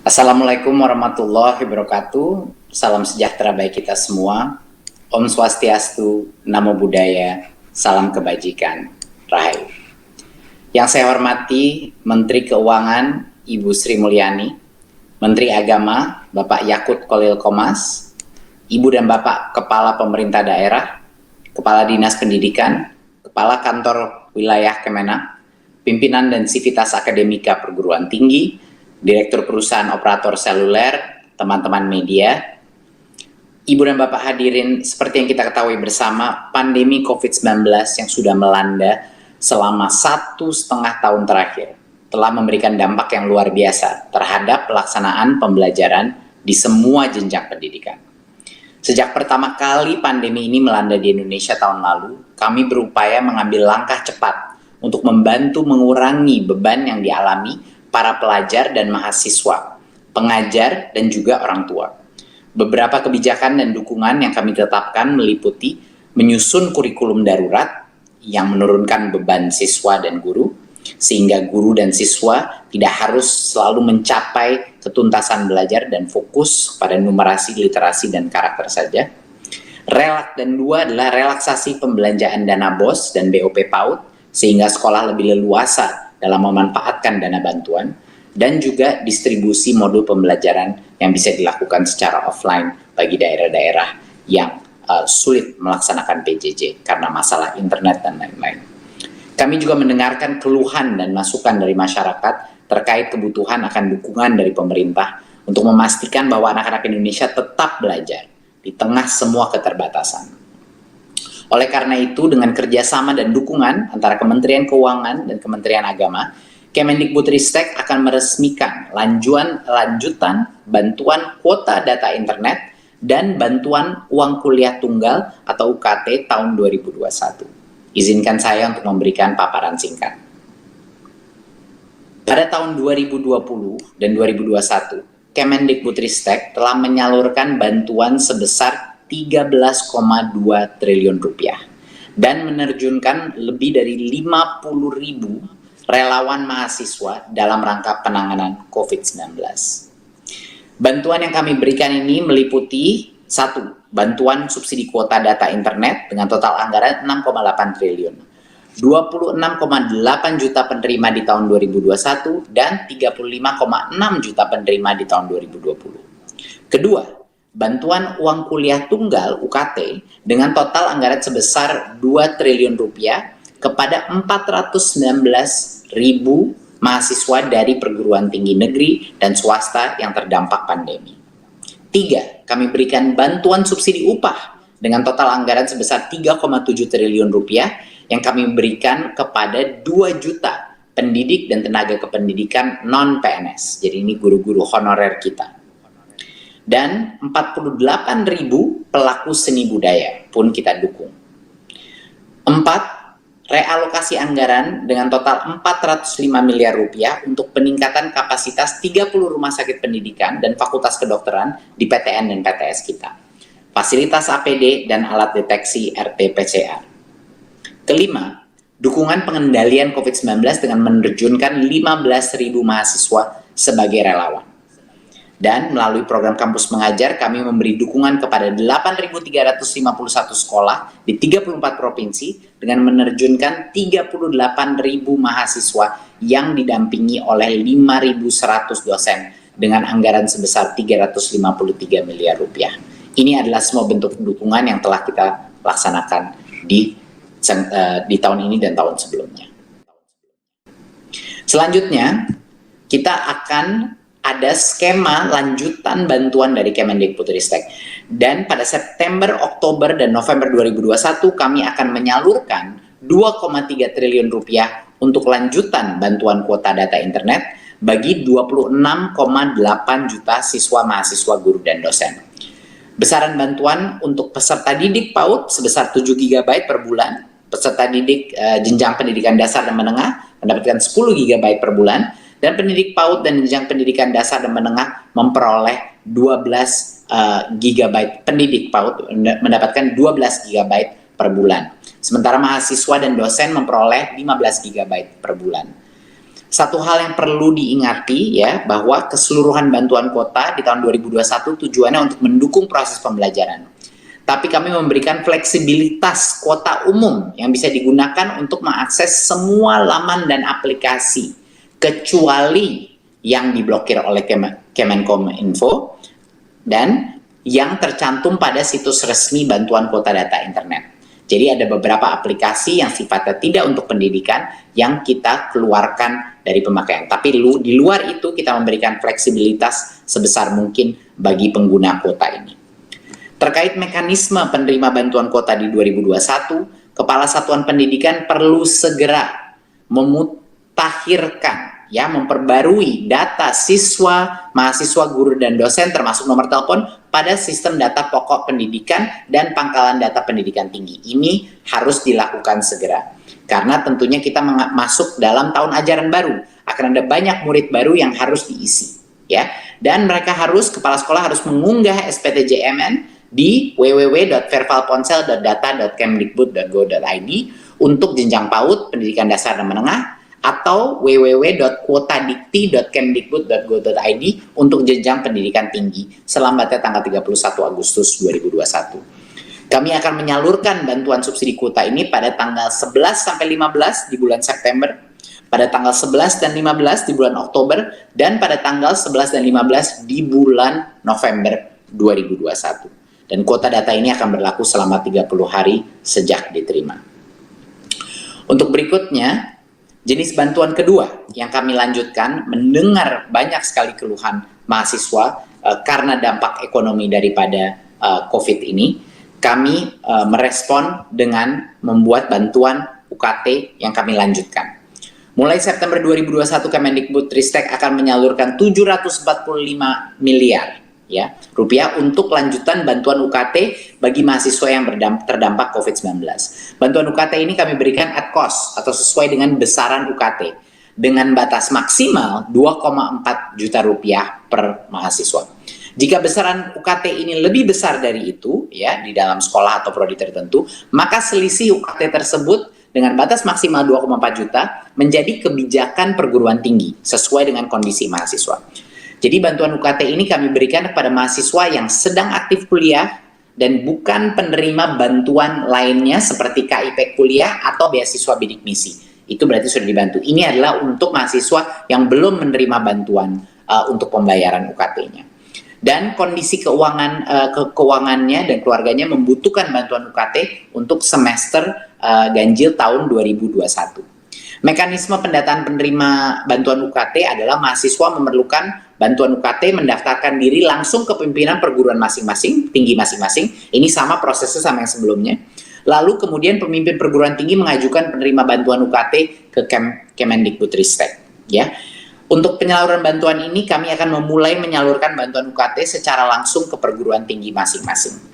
Assalamualaikum warahmatullahi wabarakatuh. Salam sejahtera bagi kita semua. Om Swastiastu, Namo Buddhaya, salam kebajikan, Rahayu. Yang saya hormati Menteri Keuangan Ibu Sri Mulyani, Menteri Agama Bapak Yakut Khalil Qomas, Ibu dan Bapak Kepala Pemerintah Daerah, Kepala Dinas Pendidikan, Kepala Kantor Wilayah Kemenak, Pimpinan dan Sivitas Akademika Perguruan Tinggi, Direktur Perusahaan Operator Seluler, teman-teman media, Ibu dan Bapak hadirin, seperti yang kita ketahui bersama, pandemi COVID-19 yang sudah melanda selama 1,5 tahun terakhir telah memberikan dampak yang luar biasa terhadap pelaksanaan pembelajaran di semua jenjang pendidikan. Sejak pertama kali pandemi ini melanda di Indonesia tahun lalu, kami berupaya mengambil langkah cepat untuk membantu mengurangi beban yang dialami para pelajar dan mahasiswa, pengajar, dan juga orang tua. Beberapa kebijakan dan dukungan yang kami tetapkan meliputi menyusun kurikulum darurat yang menurunkan beban siswa dan guru, sehingga guru dan siswa tidak harus selalu mencapai ketuntasan belajar dan fokus pada numerasi, literasi, dan karakter saja. Dan dua adalah relaksasi pembelanjaan dana BOS dan BOP PAUD, sehingga sekolah lebih leluasa dalam memanfaatkan dana bantuan, dan juga distribusi modul pembelajaran yang bisa dilakukan secara offline bagi daerah-daerah yang sulit melaksanakan PJJ karena masalah internet dan lain-lain. Kami juga mendengarkan keluhan dan masukan dari masyarakat terkait kebutuhan akan dukungan dari pemerintah untuk memastikan bahwa anak-anak Indonesia tetap belajar di tengah semua keterbatasan. Oleh karena itu, dengan kerjasama dan dukungan antara Kementerian Keuangan dan Kementerian Agama, Kemendikbudristek akan meresmikan lanjutan bantuan kuota data internet dan bantuan uang kuliah tunggal atau UKT tahun 2021. Izinkan saya untuk memberikan paparan singkat. Pada tahun 2020 dan 2021, Kemendikbudristek telah menyalurkan bantuan sebesar 13,2 triliun rupiah dan menerjunkan lebih dari 50.000 relawan mahasiswa dalam rangka penanganan COVID-19. Bantuan yang kami berikan ini meliputi 1. Bantuan subsidi kuota data internet dengan total anggaran 6,8 triliun. 26,8 juta penerima di tahun 2021 dan 35,6 juta penerima di tahun 2020. Kedua, bantuan uang kuliah tunggal UKT dengan total anggaran sebesar 2 triliun rupiah kepada 419.000 mahasiswa dari perguruan tinggi negeri dan swasta yang terdampak pandemi. 3. Kami berikan bantuan subsidi upah dengan total anggaran sebesar 3,7 triliun rupiah yang kami berikan kepada 2 juta pendidik dan tenaga kependidikan non-PNS. Jadi ini guru-guru honorer kita. Dan 48.000 pelaku seni budaya pun kita dukung. 4. Realokasi anggaran dengan total 405 miliar rupiah untuk peningkatan kapasitas 30 rumah sakit pendidikan dan fakultas kedokteran di PTN dan PTS kita. Fasilitas APD dan alat deteksi RT-PCR. Kelima, dukungan pengendalian COVID-19 dengan menerjunkan 15.000 mahasiswa sebagai relawan. Dan melalui program Kampus Mengajar, kami memberi dukungan kepada 8.351 sekolah di 34 provinsi dengan menerjunkan 38.000 mahasiswa yang didampingi oleh 5.100 dosen dengan anggaran sebesar 353 miliar rupiah. Ini adalah semua bentuk dukungan yang telah kita laksanakan di tahun ini dan tahun sebelumnya. Selanjutnya, kita akan ada skema lanjutan bantuan dari Kemendikbudristek. Dan pada September, Oktober, dan November 2021 kami akan menyalurkan 2,3 triliun rupiah untuk lanjutan bantuan kuota data internet bagi 26,8 juta siswa, mahasiswa, guru, dan dosen. Besaran bantuan untuk peserta didik PAUD sebesar 7 GB per bulan, peserta didik jenjang pendidikan dasar dan menengah mendapatkan 10 GB per bulan, dan pendidik PAUD dan jenjang pendidikan dasar dan menengah memperoleh 12 GB. Pendidik PAUD mendapatkan 12 GB per bulan. Sementara mahasiswa dan dosen memperoleh 15 GB per bulan. Satu hal yang perlu diingati ya, bahwa keseluruhan bantuan kuota di tahun 2021 tujuannya untuk mendukung proses pembelajaran. Tapi kami memberikan fleksibilitas kuota umum yang bisa digunakan untuk mengakses semua laman dan aplikasi, kecuali yang diblokir oleh Kemenkominfo dan yang tercantum pada situs resmi bantuan kuota data internet. Jadi ada beberapa aplikasi yang sifatnya tidak untuk pendidikan yang kita keluarkan dari pemakaian. Tapi di luar itu kita memberikan fleksibilitas sebesar mungkin bagi pengguna kuota ini. Terkait mekanisme penerima bantuan kuota di 2021, Kepala Satuan Pendidikan perlu segera memutakhirkan, ya, memperbarui data siswa, mahasiswa, guru, dan dosen termasuk nomor telepon pada sistem data pokok pendidikan dan pangkalan data pendidikan tinggi. Ini harus dilakukan segera. Karena tentunya kita masuk dalam tahun ajaran baru, akan ada banyak murid baru yang harus diisi, ya. Dan mereka kepala sekolah harus mengunggah SPTJMN di www.vervalponsel.data.kemdikbud.go.id untuk jenjang PAUD, pendidikan dasar dan menengah, atau www.kuotadikti.kemdikbud.go.id untuk jenjang pendidikan tinggi selambatnya tanggal 31 Agustus 2021. Kami akan menyalurkan bantuan subsidi kuota ini pada tanggal 11 sampai 15 di bulan September, pada tanggal 11 dan 15 di bulan Oktober, dan pada tanggal 11 dan 15 di bulan November 2021. Dan kuota data ini akan berlaku selama 30 hari sejak diterima. Untuk berikutnya, jenis bantuan kedua yang kami lanjutkan, mendengar banyak sekali keluhan mahasiswa karena dampak ekonomi daripada COVID ini, kami merespon dengan membuat bantuan UKT yang kami lanjutkan. Mulai September 2021, Kemendikbudristek akan menyalurkan 745 miliar rupiah untuk lanjutan bantuan UKT bagi mahasiswa yang terdampak COVID-19. Bantuan UKT ini kami berikan at cost atau sesuai dengan besaran UKT dengan batas maksimal 2,4 juta rupiah per mahasiswa. Jika besaran UKT ini lebih besar dari itu, ya, di dalam sekolah atau prodi tertentu, maka selisih UKT tersebut dengan batas maksimal 2,4 juta menjadi kebijakan perguruan tinggi sesuai dengan kondisi mahasiswa. Jadi bantuan UKT ini kami berikan kepada mahasiswa yang sedang aktif kuliah dan bukan penerima bantuan lainnya seperti KIP kuliah atau beasiswa bidik misi. Itu berarti sudah dibantu. Ini adalah untuk mahasiswa yang belum menerima bantuan untuk pembayaran UKT-nya. Dan kondisi keuangannya dan keluarganya membutuhkan bantuan UKT untuk semester ganjil tahun 2021. Mekanisme pendataan penerima bantuan UKT adalah mahasiswa memerlukan bantuan UKT mendaftarkan diri langsung ke pimpinan perguruan masing-masing, tinggi masing-masing. Ini sama prosesnya sama yang sebelumnya. Lalu kemudian pemimpin perguruan tinggi mengajukan penerima bantuan UKT ke Kemendikbudristek, ya. Untuk penyaluran bantuan ini kami akan memulai menyalurkan bantuan UKT secara langsung ke perguruan tinggi masing-masing.